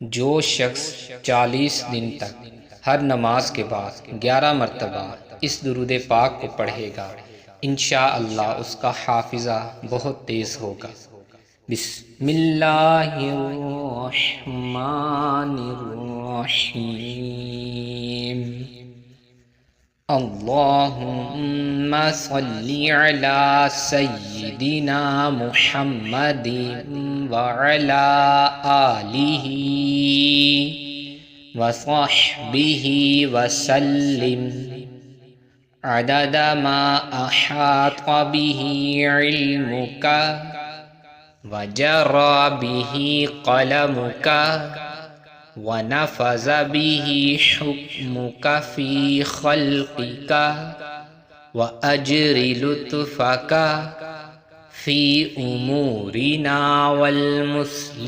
جو شخص 40 دن تک ہر نماز کے بعد 11 مرتبہ اس درود پاک کو پڑھے گا، انشاءاللہ اس کا حافظہ بہت تیز ہوگا۔ بسم اللہ الرحمن الرحیم۔ اللہم صلی علی سیدنا محمد وعلی آلہ وصحبہ وسلم عدد ما احاط بہ علمک وجری بہ قلمک ونفذ به حكمك في خلقك وأجر لطفك في أمورنا والمسلمين